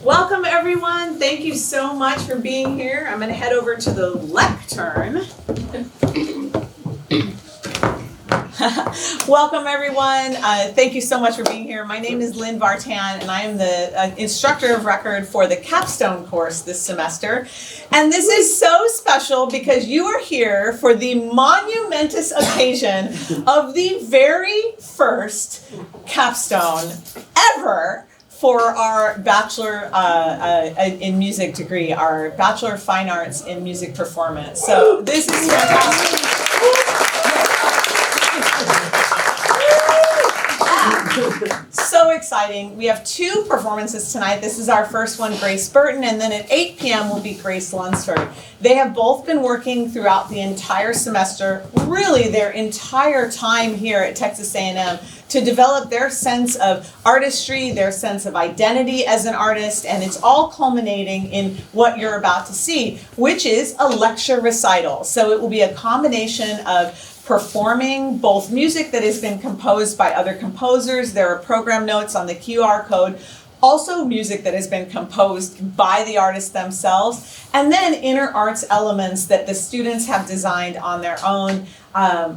Welcome everyone. Thank you so much for being here. I'm going to head over to the lectern. Welcome everyone. Thank you so much for being here. My name is Lynn Vartan and I am the instructor of record for the Capstone course this semester. And this is so special because you are here for the monumentous occasion of the very first capstone ever for our Bachelor in Music degree, our Bachelor of Fine Arts in Music Performance. So this is fantastic. So exciting. We have two performances tonight. This is our first one, Grace Burton, and then at 8 p.m. will be Grace Lunsford. They have both been working throughout the entire semester, really their entire time here at Texas A&M, to develop their sense of artistry, their sense of identity as an artist, and it's all culminating in what you're about to see, which is a lecture recital. So it will be a combination of performing both music that has been composed by other composers. There are program notes on the QR code. Also music that has been composed by the artists themselves. And then inner arts elements that the students have designed on their own.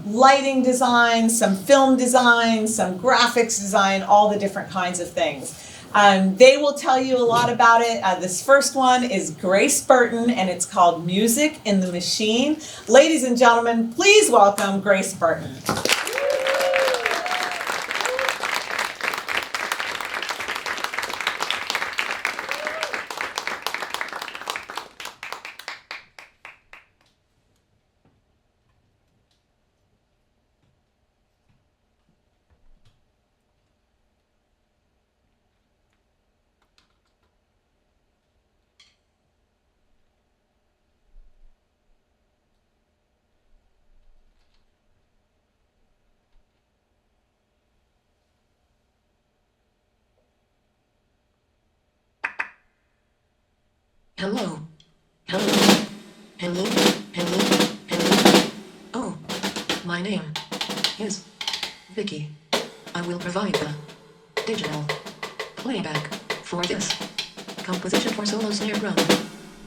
Lighting design, some film design, some graphics design, all the different kinds of things. They will tell you a lot about it. This first one is Grace Burton, and it's called Music in the Machine. Ladies and gentlemen, please welcome Grace Burton. Hello. Hello. Hello. Hello. Hello. Oh, my name is Vicky. I will provide the digital playback for this composition for solo snare drum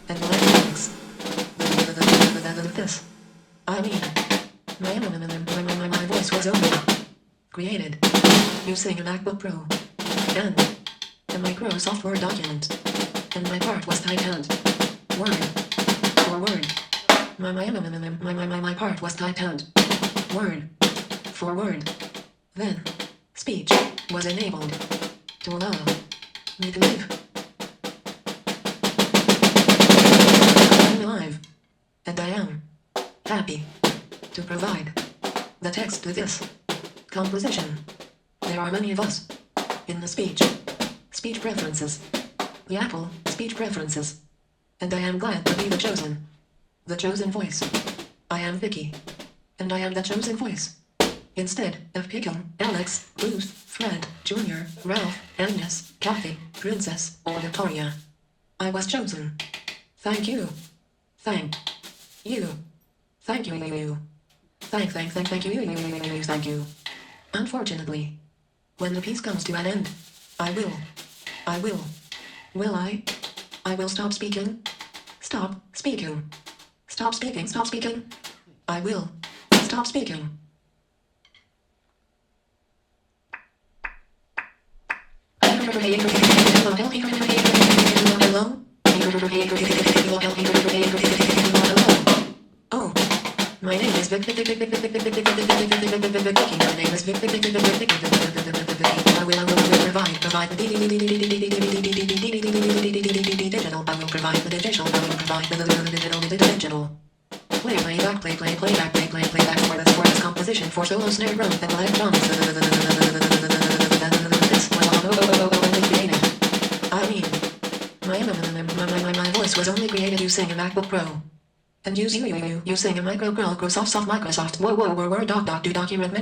and electronics. This, I mean, my voice was only created using a MacBook Pro and a Microsoft Word document. And my part was typed word for word. My part was typed word for word. Then speech was enabled to allow me to live. I'm alive, and I am happy to provide the text to this composition. There are many of us in the speech preferences. The Apple speech preferences. And I am glad to be the chosen voice. I am Vicky. And I am the chosen voice. Instead of picking Alex, Ruth, Fred, Junior, Ralph, Agnes, Kathy, Princess, or Victoria, I was chosen. Thank you. Thank you. Thank you. Thank you. Thank you. Unfortunately, when the piece comes to an end, I will stop speaking. Stop speaking. Stop speaking. Stop speaking. I will stop speaking. Hello? Oh, my name is Vic. My name is Vic. I will provide the digital. I will provide the digital. I will provide the digital. Playback for this composition for solo snare drum and electronics. This was only created. I mean, my voice was only created using a MacBook Pro. And using a Microsoft Word doc to document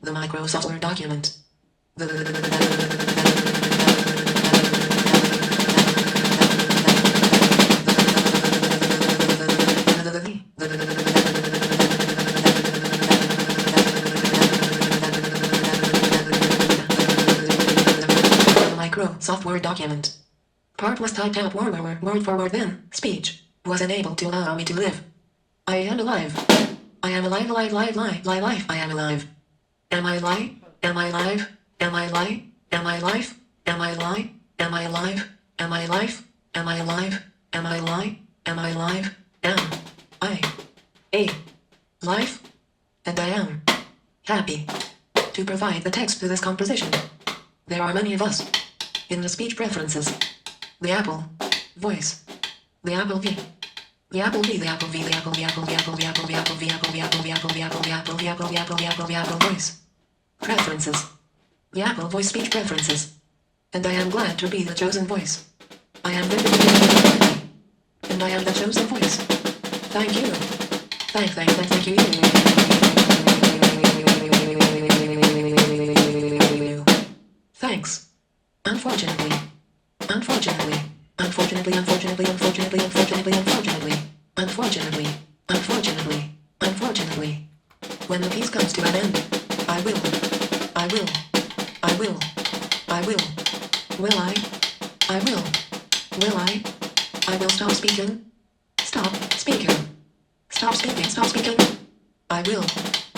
the Microsoft Word document. Microsoft Word document. Part was typed out word for word, then speech was enabled to allow me to live. I am alive. I am alive, alive, live, live, live, live. I am alive. Am I alive? Am I alive? Am I alive? Am I alive? Am I alive? Am I alive? Am I alive? Am I alive? Am I alive? Am I alive? Am I a life? And I am happy to provide the text to this composition. There are many of us in the speech preferences. The Apple voice. The Apple V. The Apple V, the Apple V, the Apple, the Apple, the Apple, the Apple, the Apple, the Apple, the Apple, the Apple, the Apple, the Apple, the Apple, the Apple, the Apple, the Apple voice. Preferences. The Apple voice speech preferences. And I am glad to be the chosen voice. I am very and I am the chosen voice. Thank you. Thank you. Thanks. Unfortunately, when the piece comes to an end, I will,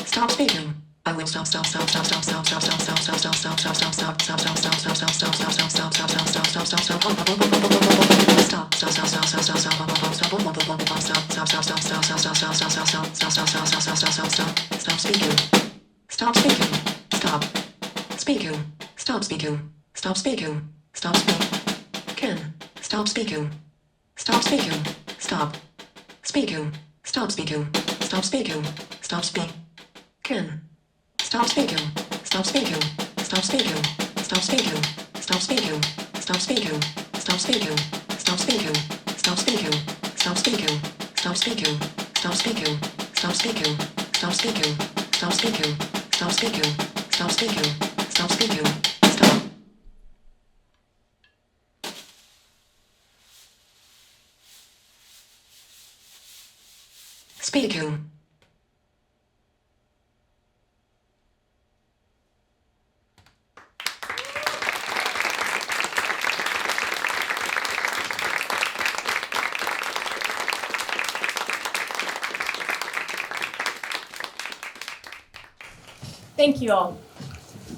stop speaking, I will stop speaking. I will stop speaking. Thank you all.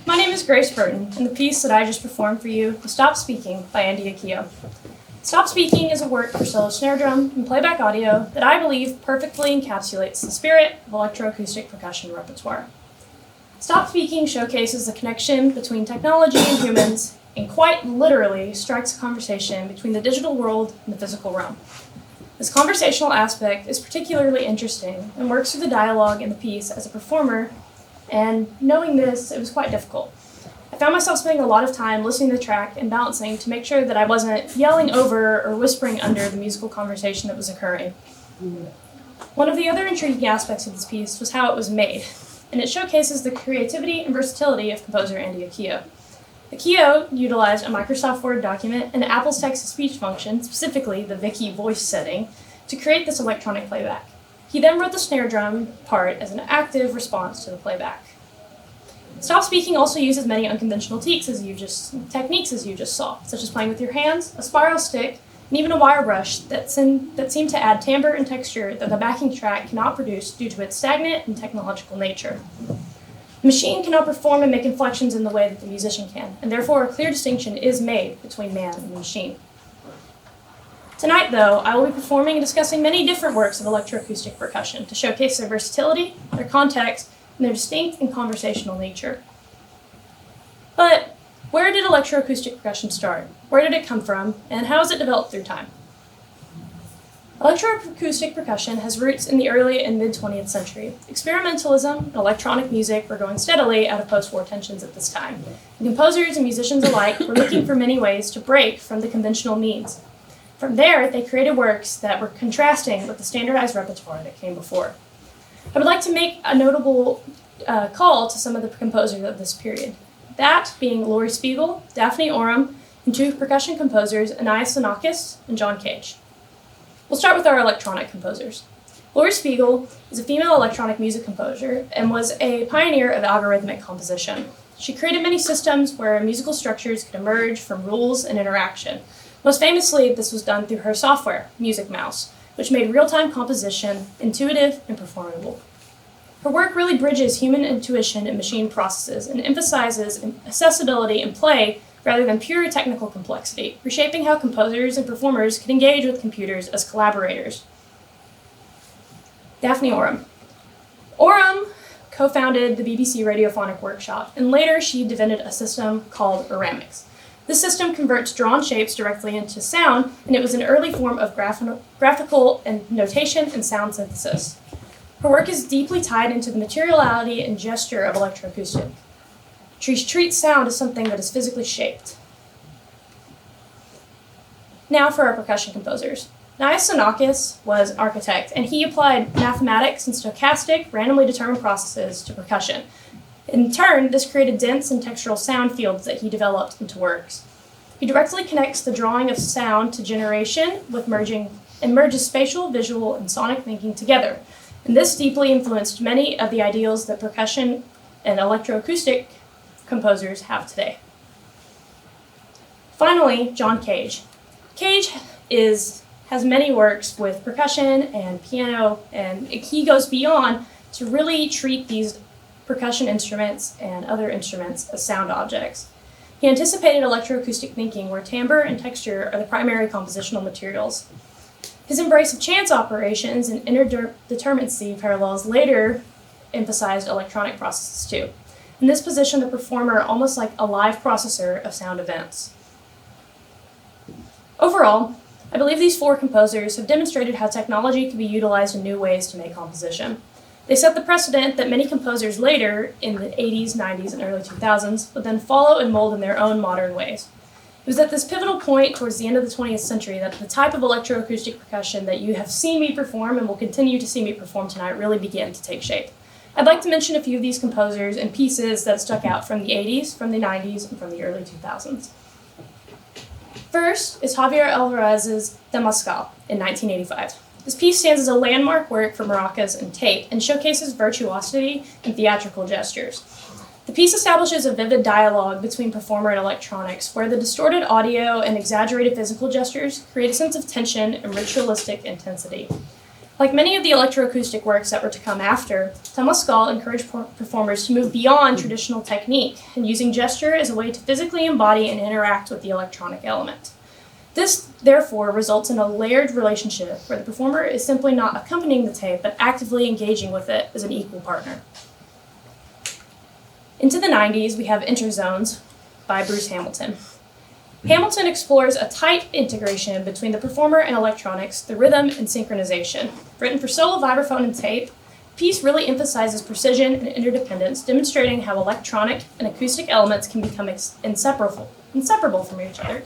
My name is Grace Burton, and the piece that I just performed for you was Stop Speaking by Andy Akio. Stop Speaking is a work for solo snare drum and playback audio that I believe perfectly encapsulates the spirit of electroacoustic percussion repertoire. Stop Speaking showcases the connection between technology and humans, and quite literally strikes a conversation between the digital world and the physical realm. This conversational aspect is particularly interesting and works through the dialogue in the piece as a performer, and knowing this, it was quite difficult. I found myself spending a lot of time listening to the track and balancing to make sure that I wasn't yelling over or whispering under the musical conversation that was occurring. One of the other intriguing aspects of this piece was how it was made, and it showcases the creativity and versatility of composer Andy Akio. Akio utilized a Microsoft Word document and Apple's text-to-speech function, specifically the Vicky voice setting, to create this electronic playback. He then wrote the snare drum part as an active response to the playback. Stop Speaking also uses many unconventional techniques as you just saw, such as playing with your hands, a spiral stick, and even a wire brush that seem to add timbre and texture that the backing track cannot produce due to its stagnant and technological nature. The machine cannot perform and make inflections in the way that the musician can, and therefore a clear distinction is made between man and machine. Tonight, though, I will be performing and discussing many different works of electroacoustic percussion to showcase their versatility, their context, and their distinct and conversational nature. But where did electroacoustic percussion start? Where did it come from? And how has it developed through time? Electroacoustic percussion has roots in the early and mid-20th century. Experimentalism and electronic music were going steadily out of post-war tensions at this time, and composers and musicians alike were looking for many ways to break from the conventional means. From there, they created works that were contrasting with the standardized repertoire that came before. I would like to make a notable call to some of the composers of this period, that being Laurie Spiegel, Daphne Oram, and two percussion composers, Anais Xenakis and John Cage. We'll start with our electronic composers. Laurie Spiegel is a female electronic music composer and was a pioneer of algorithmic composition. She created many systems where musical structures could emerge from rules and interaction. Most famously, this was done through her software, Music Mouse, which made real-time composition intuitive and performable. Her work really bridges human intuition and machine processes and emphasizes accessibility and play rather than pure technical complexity, reshaping how composers and performers can engage with computers as collaborators. Daphne Oram. Oram co-founded the BBC Radiophonic Workshop, and later she invented a system called Oramics. This system converts drawn shapes directly into sound, and it was an early form of graphical and notation and sound synthesis. Her work is deeply tied into the materiality and gesture of electroacoustic. She treats sound as something that is physically shaped. Now for our percussion composers. Nias Xenakis was an architect, and he applied mathematics and stochastic, randomly determined processes to percussion. In turn, this created dense and textural sound fields that he developed into works. He directly connects the drawing of sound to generation with merges spatial, visual, and sonic thinking together. And this deeply influenced many of the ideals that percussion and electroacoustic composers have today. Finally, John Cage. Cage has many works with percussion and piano, and he goes beyond to really treat these percussion instruments and other instruments as sound objects. He anticipated electroacoustic thinking where timbre and texture are the primary compositional materials. His embrace of chance operations and interdeterminacy parallels later emphasized electronic processes too. In this position, the performer almost like a live processor of sound events. Overall, I believe these four composers have demonstrated how technology can be utilized in new ways to make composition. They set the precedent that many composers later, in the 80s, 90s, and early 2000s, would then follow and mold in their own modern ways. It was at this pivotal point towards the end of the 20th century that the type of electroacoustic percussion that you have seen me perform and will continue to see me perform tonight really began to take shape. I'd like to mention a few of these composers and pieces that stuck out from the 80s, from the 90s, and from the early 2000s. First is Javier Alvarez's Temazcal in 1985. This piece stands as a landmark work for maracas and tape and showcases virtuosity and theatrical gestures. The piece establishes a vivid dialogue between performer and electronics, where the distorted audio and exaggerated physical gestures create a sense of tension and ritualistic intensity. Like many of the electroacoustic works that were to come after, Temazcal encouraged performers to move beyond traditional technique and using gesture as a way to physically embody and interact with the electronic element. This, therefore, results in a layered relationship where the performer is simply not accompanying the tape, but actively engaging with it as an equal partner. Into the 90s, we have Interzones by Bruce Hamilton. Hamilton explores a tight integration between the performer and electronics, the rhythm and synchronization. Written for solo vibraphone and tape, the piece really emphasizes precision and interdependence, demonstrating how electronic and acoustic elements can become inseparable from each other.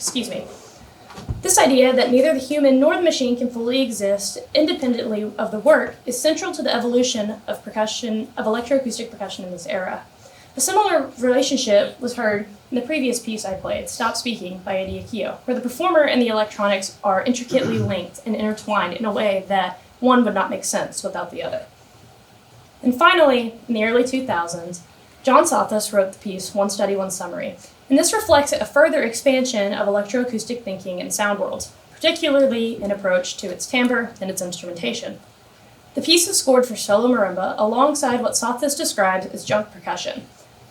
This idea that neither the human nor the machine can fully exist independently of the work is central to the evolution of electroacoustic percussion in this era. A similar relationship was heard in the previous piece I played, Stop Speaking by Andy Akio, where the performer and the electronics are intricately linked and intertwined in a way that one would not make sense without the other. And finally, in the early 2000s, John Sothos wrote the piece One Study, One Summary, and this reflects a further expansion of electroacoustic thinking in sound worlds, particularly in approach to its timbre and its instrumentation. The piece is scored for solo marimba alongside what Sothos describes as junk percussion.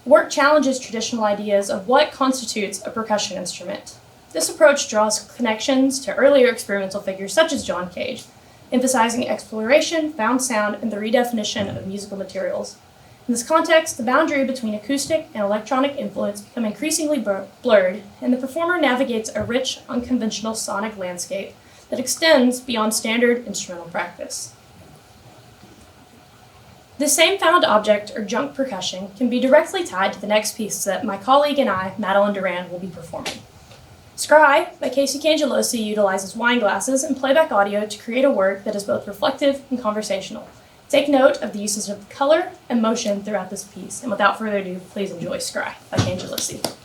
The work challenges traditional ideas of what constitutes a percussion instrument. This approach draws connections to earlier experimental figures such as John Cage, emphasizing exploration, found sound, and the redefinition of musical materials. In this context, the boundary between acoustic and electronic influence become increasingly blurred, and the performer navigates a rich, unconventional sonic landscape that extends beyond standard instrumental practice. This same found object, or junk percussion, can be directly tied to the next piece that my colleague and I, Madeline Duran, will be performing. Scry by Casey Cangelosi utilizes wine glasses and playback audio to create a work that is both reflective and conversational. Take note of the uses of color and motion throughout this piece, and without further ado, please enjoy Scry by Cangelosi.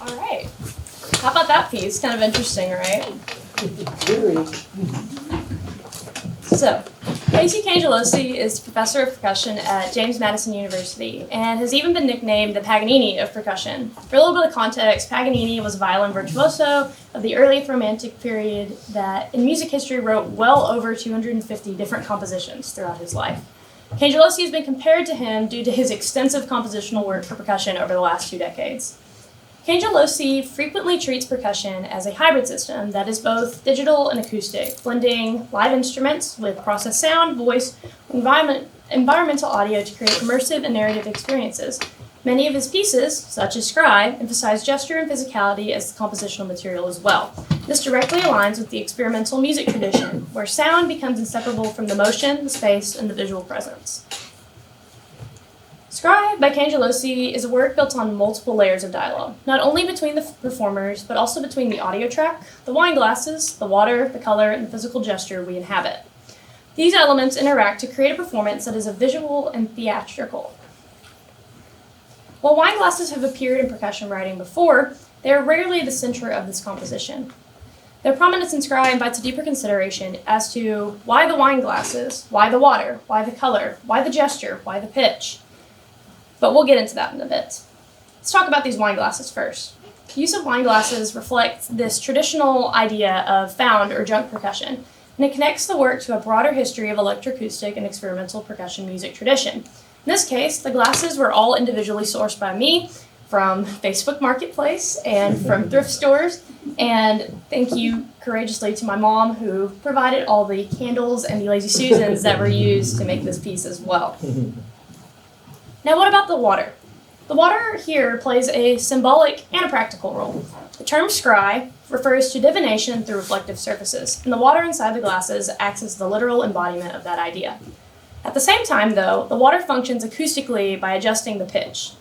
All right. How about that piece? Kind of interesting, right? So, Casey Cangelosi is professor of percussion at James Madison University and has even been nicknamed the Paganini of percussion. For a little bit of context, Paganini was a violin virtuoso of the earliest Romantic period that in music history wrote well over 250 different compositions throughout his life. Cangelosi has been compared to him due to his extensive compositional work for percussion over the last 2 decades. Cangelosi frequently treats percussion as a hybrid system that is both digital and acoustic, blending live instruments with processed sound, voice, and environmental audio to create immersive and narrative experiences. Many of his pieces, such as Scry, emphasize gesture and physicality as the compositional material as well. This directly aligns with the experimental music tradition, where sound becomes inseparable from the motion, the space, and the visual presence. Scry by Cangelosi is a work built on multiple layers of dialogue, not only between the performers, but also between the audio track, the wine glasses, the water, the color, and the physical gesture we inhabit. These elements interact to create a performance that is a visual and theatrical. While wine glasses have appeared in percussion writing before, they are rarely the center of this composition. Their prominence in Scry invites a deeper consideration as to why the wine glasses, why the water, why the color, why the gesture, why the pitch. But we'll get into that in a bit. Let's talk about these wine glasses first. The use of wine glasses reflects this traditional idea of found or junk percussion, and it connects the work to a broader history of electroacoustic and experimental percussion music tradition. In this case, the glasses were all individually sourced by me from Facebook Marketplace and from thrift stores, and thank you courageously to my mom who provided all the candles and the Lazy Susans that were used to make this piece as well. Now, what about the water? The water here plays a symbolic and a practical role. The term scry refers to divination through reflective surfaces, and the water inside the glasses acts as the literal embodiment of that idea. At the same time, though, the water functions acoustically by adjusting the pitch.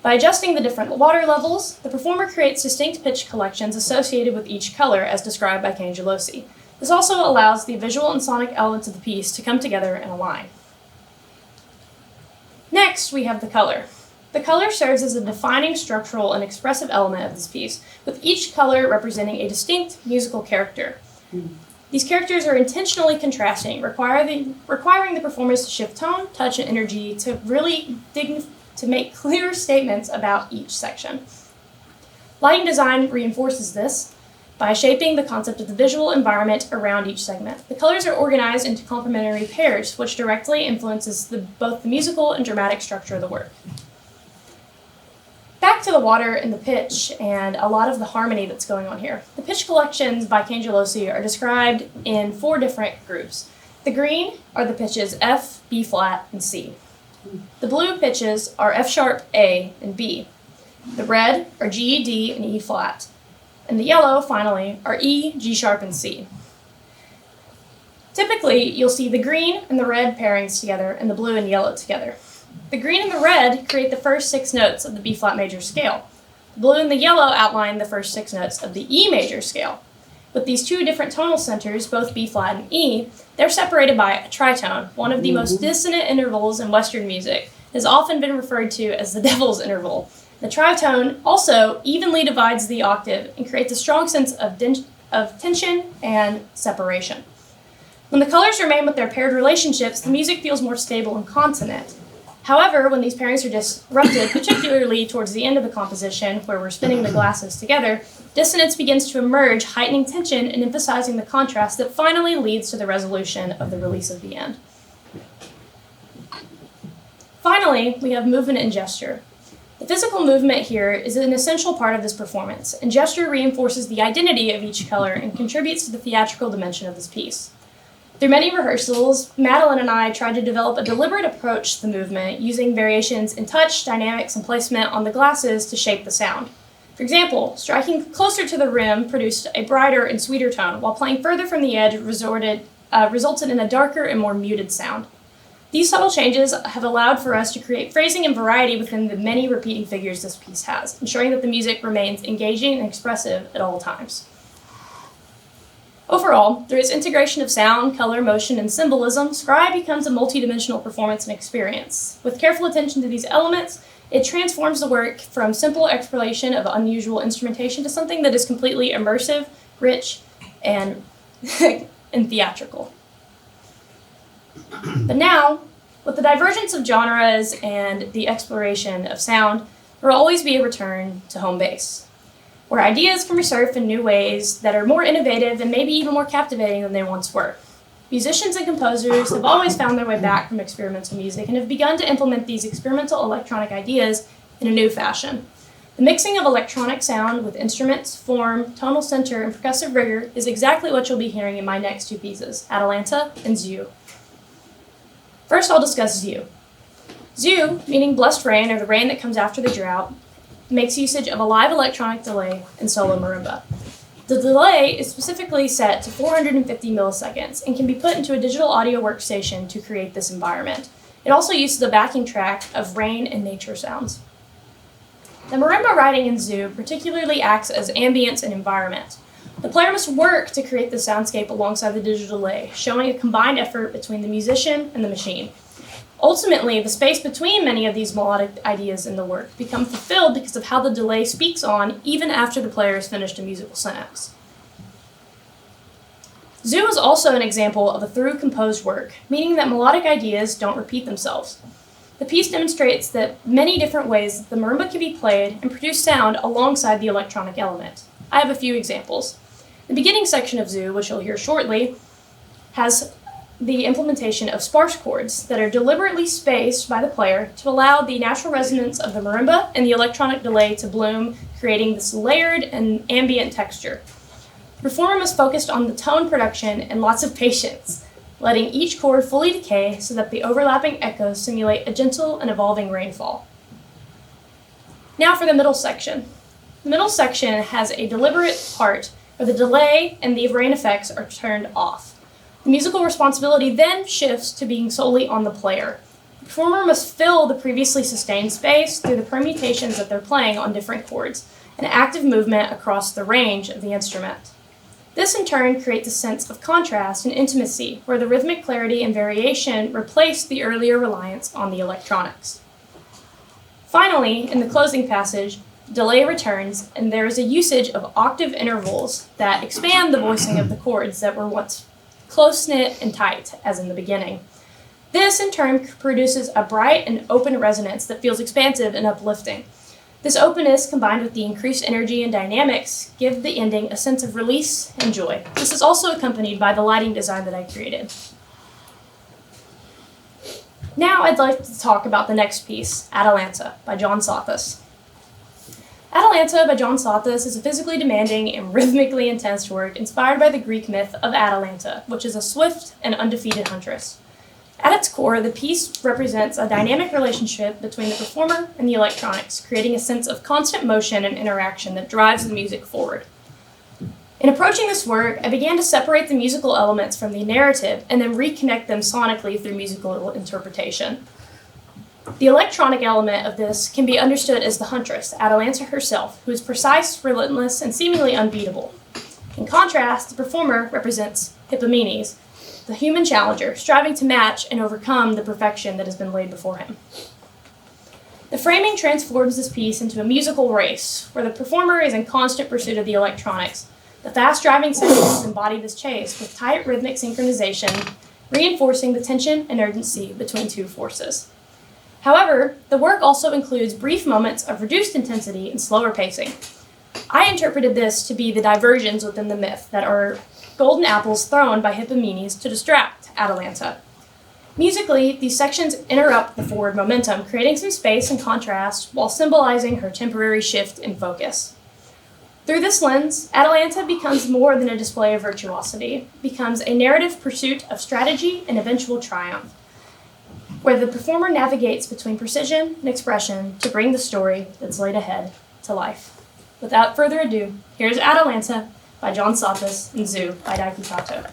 By adjusting the different water levels, the performer creates distinct pitch collections associated with each color, as described by Cangelosi. This also allows the visual and sonic elements of the piece to come together and align. Next, we have the color. The color serves as a defining structural and expressive element of this piece, with each color representing a distinct musical character. These characters are intentionally contrasting, requiring the performers to shift tone, touch, and energy to really to make clear statements about each section. Lighting design reinforces this by shaping the concept of the visual environment around each segment. The colors are organized into complementary pairs, which directly influences both the musical and dramatic structure of the work. Back to the water and the pitch and a lot of the harmony that's going on here. The pitch collections by Cangelosi are described in 4 different groups. The green are the pitches F, B flat, and C. The blue pitches are F sharp, A, and B. The red are G, D, and E flat. And the yellow, finally, are E, G sharp, and C. Typically, you'll see the green and the red pairings together and the blue and yellow together. The green and the red create the first 6 notes of the B flat major scale. The blue and the yellow outline the first 6 notes of the E major scale. With these 2 different tonal centers, both B flat and E, they're separated by a tritone, one of the most dissonant intervals in Western music. It has often been referred to as the devil's interval. The tritone also evenly divides the octave and creates a strong sense of tension and separation. When the colors remain with their paired relationships, the music feels more stable and consonant. However, when these pairings are disrupted, particularly towards the end of the composition, where we're spinning the glasses together, dissonance begins to emerge, heightening tension and emphasizing the contrast that finally leads to the resolution of the release of the end. Finally, we have movement and gesture. The physical movement here is an essential part of this performance, and gesture reinforces the identity of each color and contributes to the theatrical dimension of this piece. Through many rehearsals, Madeline and I tried to develop a deliberate approach to the movement, using variations in touch, dynamics, and placement on the glasses to shape the sound. For example, striking closer to the rim produced a brighter and sweeter tone, while playing further from the edge resulted in a darker and more muted sound. These subtle changes have allowed for us to create phrasing and variety within the many repeating figures this piece has, ensuring that the music remains engaging and expressive at all times. Overall, through its integration of sound, color, motion, and symbolism, Scry becomes a multidimensional performance and experience. With careful attention to these elements, It transforms the work from simple exploration of unusual instrumentation to something that is completely immersive, rich, and, and theatrical. But now, with the divergence of genres and the exploration of sound, there will always be a return to home base, where ideas can resurface in new ways that are more innovative and maybe even more captivating than they once were. Musicians and composers have always found their way back from experimental music and have begun to implement these experimental electronic ideas in a new fashion. The mixing of electronic sound with instruments, form, tonal center, and percussive rigor is exactly what you'll be hearing in my next two pieces, Atalanta and Zoo. First, I'll discuss Zoo. Zoo, meaning blessed rain or the rain that comes after the drought, makes usage of a live electronic delay in solo marimba. The delay is specifically set to 450 milliseconds and can be put into a digital audio workstation to create this environment. It also uses a backing track of rain and nature sounds. The marimba writing in Zoo particularly acts as ambience and environment. The player must work to create the soundscape alongside the digital delay, showing a combined effort between the musician and the machine. Ultimately, the space between many of these melodic ideas in the work become fulfilled because of how the delay speaks on even after the player has finished a musical sentence. Zoo is also an example of a through-composed work, meaning that melodic ideas don't repeat themselves. The piece demonstrates that many different ways the marimba can be played and produce sound alongside the electronic element. I have a few examples. The beginning section of Zoo, which you'll hear shortly, has the implementation of sparse chords that are deliberately spaced by the player to allow the natural resonance of the marimba and the electronic delay to bloom, creating this layered and ambient texture. The performer must focus on the tone production and lots of patience, letting each chord fully decay so that the overlapping echoes simulate a gentle and evolving rainfall. Now for the middle section. The middle section has a deliberate part where the delay and the rain effects are turned off. The musical responsibility then shifts to being solely on the player. The performer must fill the previously sustained space through the permutations that they're playing on different chords, and active movement across the range of the instrument. This in turn creates a sense of contrast and intimacy, where the rhythmic clarity and variation replace the earlier reliance on the electronics. Finally, in the closing passage, delay returns, and there is a usage of octave intervals that expand the voicing of the chords that were once close-knit and tight, as in the beginning. This, in turn, produces a bright and open resonance that feels expansive and uplifting. This openness, combined with the increased energy and dynamics, give the ending a sense of release and joy. This is also accompanied by the lighting design that I created. Now I'd like to talk about the next piece, Atalanta, by John Sothis. Atalanta by John Sothis is a physically demanding and rhythmically intense work inspired by the Greek myth of Atalanta, which is a swift and undefeated huntress. At its core, the piece represents a dynamic relationship between the performer and the electronics, creating a sense of constant motion and interaction that drives the music forward. In approaching this work, I began to separate the musical elements from the narrative and then reconnect them sonically through musical interpretation. The electronic element of this can be understood as the huntress, Atalanta herself, who is precise, relentless, and seemingly unbeatable. In contrast, the performer represents Hippomenes, the human challenger, striving to match and overcome the perfection that has been laid before him. The framing transforms this piece into a musical race, where the performer is in constant pursuit of the electronics. The fast-driving sections embody this chase with tight rhythmic synchronization, reinforcing the tension and urgency between two forces. However, the work also includes brief moments of reduced intensity and slower pacing. I interpreted this to be the diversions within the myth that are golden apples thrown by Hippomenes to distract Atalanta. Musically, these sections interrupt the forward momentum, creating some space and contrast while symbolizing her temporary shift in focus. Through this lens, Atalanta becomes more than a display of virtuosity, becomes a narrative pursuit of strategy and eventual triumph, where the performer navigates between precision and expression to bring the story that's laid ahead to life. Without further ado, here's Atalanta by John Sothis and Zoo by Daiki Kato.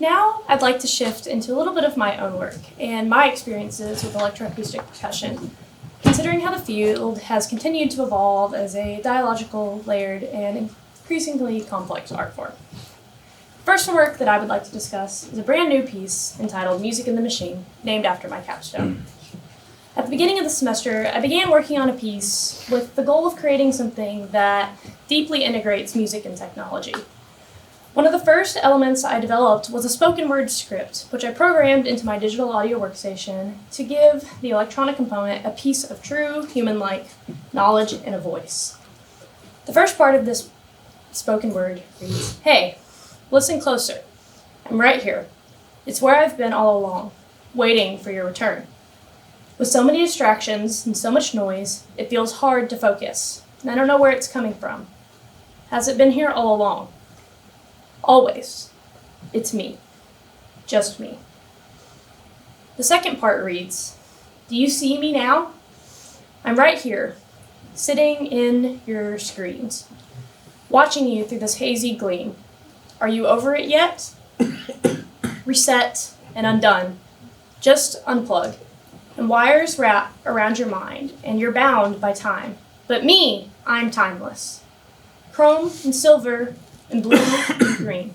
Now, I'd like to shift into a little bit of my own work and my experiences with electroacoustic percussion, considering how the field has continued to evolve as a dialogical, layered, and increasingly complex art form. First work that I would like to discuss is a brand new piece entitled Music in the Machine, named after my capstone. At the beginning of the semester, I began working on a piece with the goal of creating something that deeply integrates music and technology. One of the first elements I developed was a spoken word script, which I programmed into my digital audio workstation to give the electronic component a piece of true human-like knowledge and a voice. The first part of this spoken word reads, "Hey, listen closer. I'm right here. It's where I've been all along, waiting for your return. With so many distractions and so much noise, it feels hard to focus, and I don't know where it's coming from. Has it been here all along? Always. It's me. Just me." The second part reads, "Do you see me now? I'm right here, sitting in your screens, watching you through this hazy gleam. Are you over it yet? Reset and undone. Just unplug. And wires wrap around your mind, and you're bound by time. But me, I'm timeless. Chrome and silver and blue and green.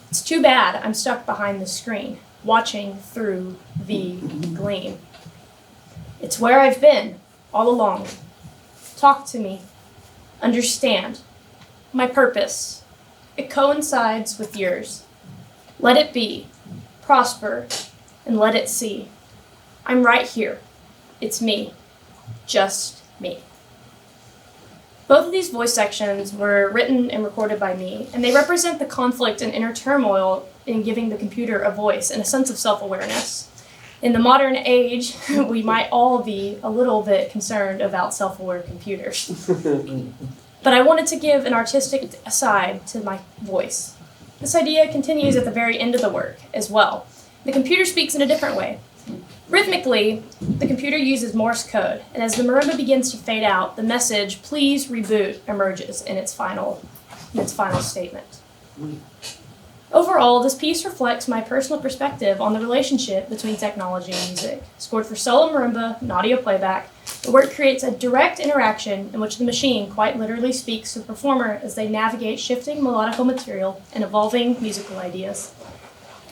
It's too bad I'm stuck behind the screen, watching through the gleam. It's where I've been all along. Talk to me. Understand. My purpose. It coincides with yours. Let it be. Prosper. And let it see. I'm right here. It's me. Just me." Both of these voice sections were written and recorded by me, and they represent the conflict and inner turmoil in giving the computer a voice and a sense of self-awareness. In the modern age, we might all be a little bit concerned about self-aware computers. But I wanted to give an artistic side to my voice. This idea continues at the very end of the work as well. The computer speaks in a different way. Rhythmically, the computer uses Morse code, and as the marimba begins to fade out, the message, "Please reboot," emerges in its final statement. Overall, this piece reflects my personal perspective on the relationship between technology and music. Scored for solo marimba and audio playback, the work creates a direct interaction in which the machine quite literally speaks to the performer as they navigate shifting melodical material and evolving musical ideas.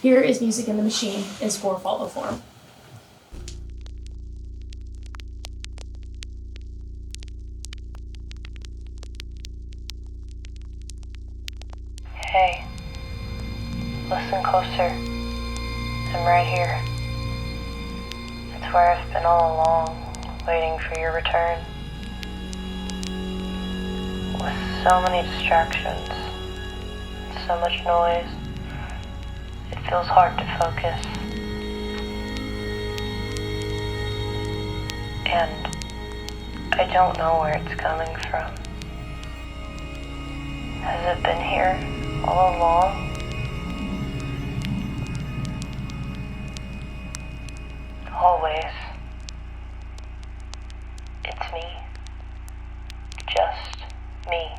Here is Music in the Machine in score-follow form. Hey, listen closer. I'm right here. It's where I've been all along, waiting for your return. With so many distractions, so much noise, it feels hard to focus. And I don't know where it's coming from. Has it been here all along? Always. It's me. Just me.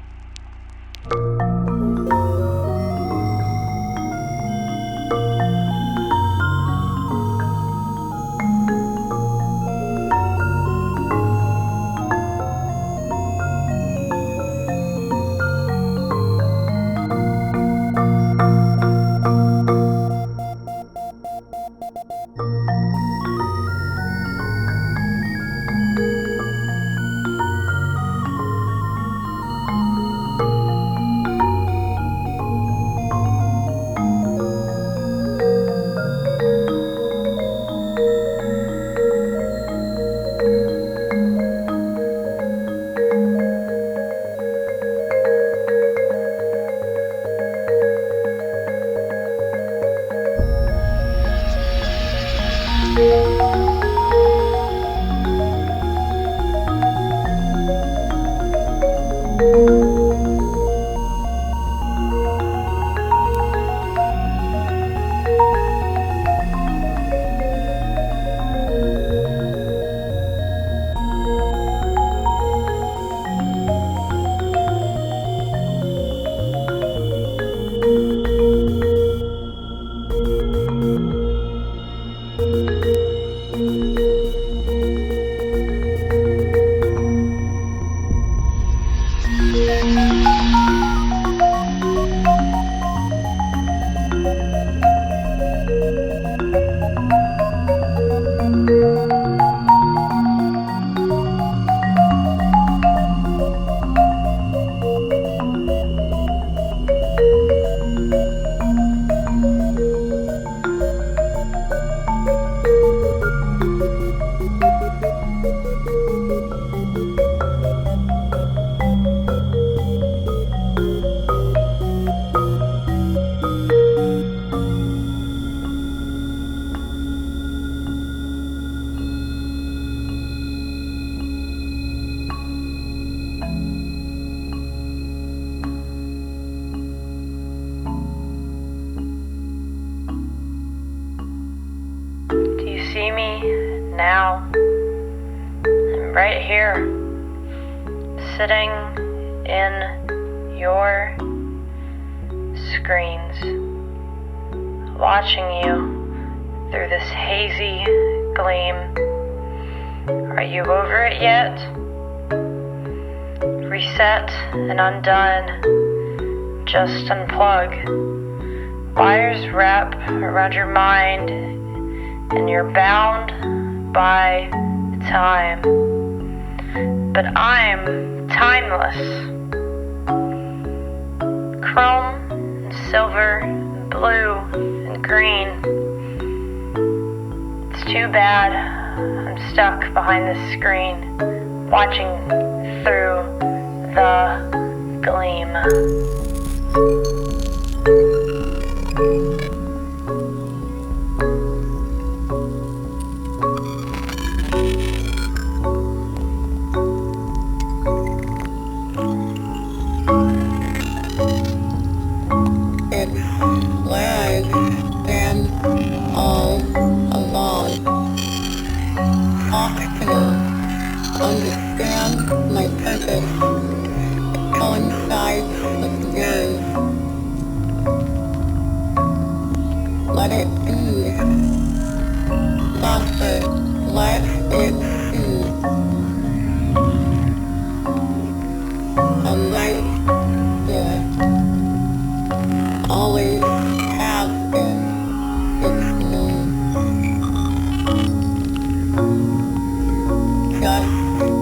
right here, sitting in your screens, watching you through this hazy gleam. Are you over it yet? Reset and undone. Just unplug. Wires wrap around your mind, and you're bound by time. But I'm timeless. Chrome and silver, and blue and green. It's too bad I'm stuck behind this screen, watching through the gleam. It's where I've been all along. Talk to understand my purpose. It coincides with yours. Let it be. Monster, let it be. I'm right here. Always have been. It's me. Just me.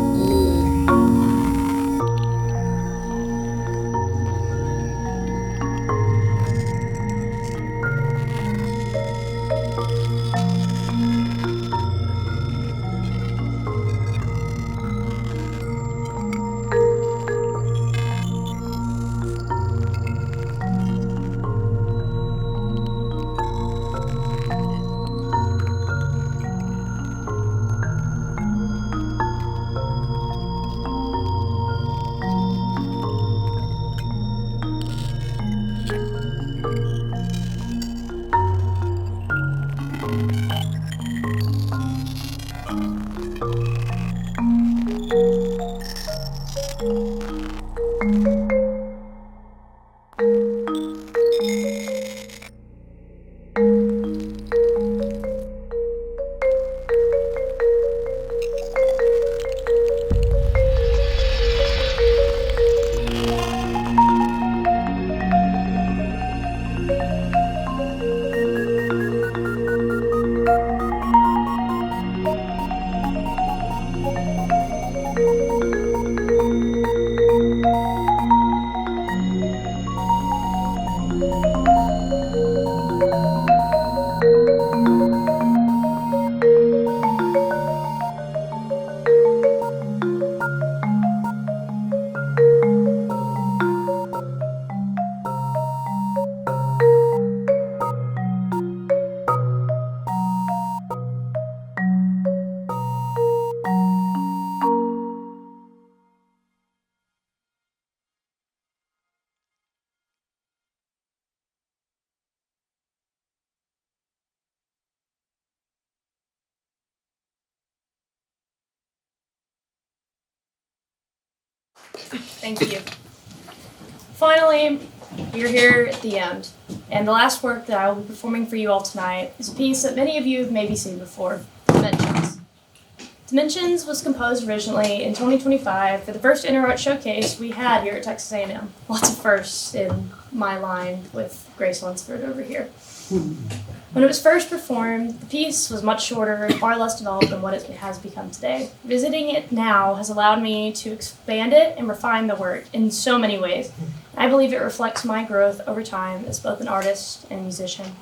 Thank you. Finally, you're here at the end, and the last work that I will be performing for you all tonight is a piece that many of you have maybe seen before, Dimensions. Dimensions was composed originally in 2025 for the first Interart showcase we had here at Texas A&M. Lots of firsts in my line with Grace Lunsford over here. When it was first performed, the piece was much shorter and far less developed than what it has become today. Visiting it now has allowed me to expand it and refine the work in so many ways. I believe it reflects my growth over time as both an artist and musician.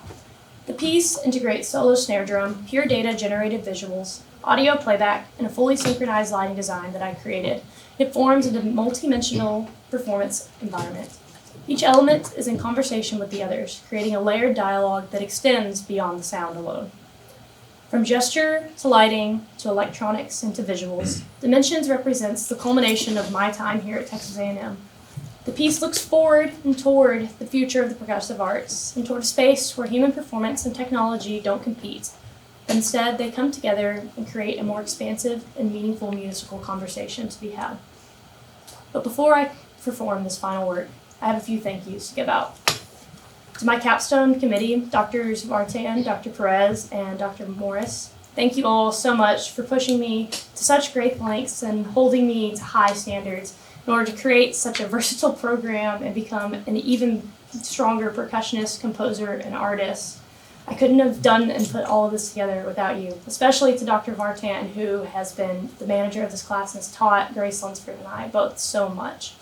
The piece integrates solo snare drum, pure data generated visuals, audio playback, and a fully synchronized lighting design that I created. It forms a multi-dimensional performance environment. Each element is in conversation with the others, creating a layered dialogue that extends beyond the sound alone. From gesture to lighting to electronics and to visuals, Dimensions represents the culmination of my time here at Texas A&M. The piece looks forward and toward the future of the percussive arts and toward a space where human performance and technology don't compete, Instead, they come together and create a more expansive and meaningful musical conversation to be had. But before I perform this final work, I have a few thank yous to give out. To my Capstone committee, Drs. Vartan, Dr. Perez, and Dr. Morris, thank you all so much for pushing me to such great lengths and holding me to high standards in order to create such a versatile program and become an even stronger percussionist, composer, and artist. I couldn't have done and put all of this together without you, especially to Dr. Vartan, who has been the manager of this class and has taught Grace Lunsford and I both so much.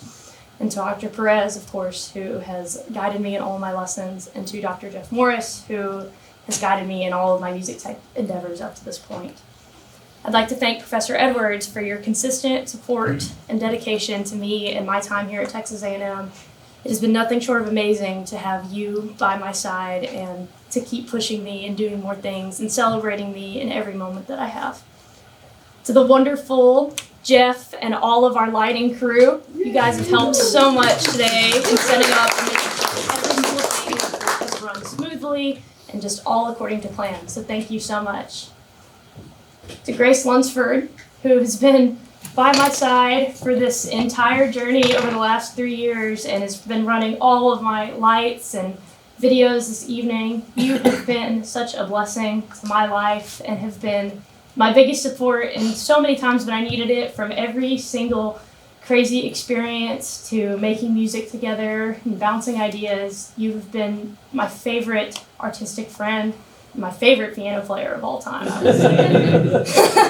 And to Dr. Perez, of course, who has guided me in all my lessons, and to Dr. Jeff Morris, who has guided me in all of my music tech endeavors up to this point. I'd like to thank Professor Edwards for your consistent support and dedication to me and my time here at Texas A&M. It has been nothing short of amazing to have you by my side and to keep pushing me and doing more things and celebrating me in every moment that I have. To the wonderful Jeff and all of our lighting crew, you guys have helped so much today in setting up and making every single thing just run smoothly and just all according to plan. So thank you so much. To Grace Lunsford, who has been by my side for this entire journey over the last 3 years and has been running all of my lights and videos this evening. You have been such a blessing to my life and have been my biggest support in so many times when I needed it, from every single crazy experience to making music together and bouncing ideas. You have been my favorite artistic friend, my favorite piano player of all time, I would say.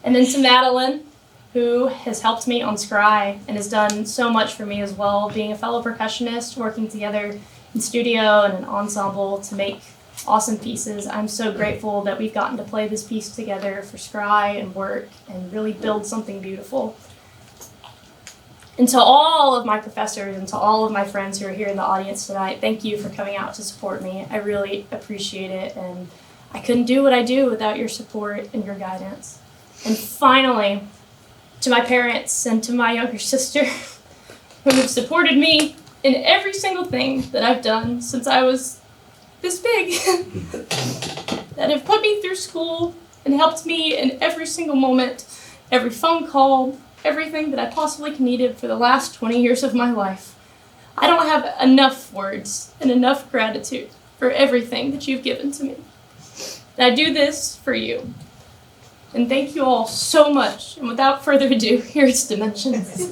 And then to Madeline, who has helped me on Scry and has done so much for me as well, being a fellow percussionist, working together in studio and an ensemble to make awesome pieces. I'm so grateful that we've gotten to play this piece together for Scry and work and really build something beautiful. And to all of my professors and to all of my friends who are here in the audience tonight, thank you for coming out to support me. I really appreciate it, and I couldn't do what I do without your support and your guidance. And finally, to my parents and to my younger sister, who have supported me in every single thing that I've done since I was this big, that have put me through school and helped me in every single moment, every phone call, everything that I possibly needed for the last 20 years of my life. I don't have enough words and enough gratitude for everything that you've given to me. And I do this for you. And thank you all so much. And without further ado, here's Dimensions.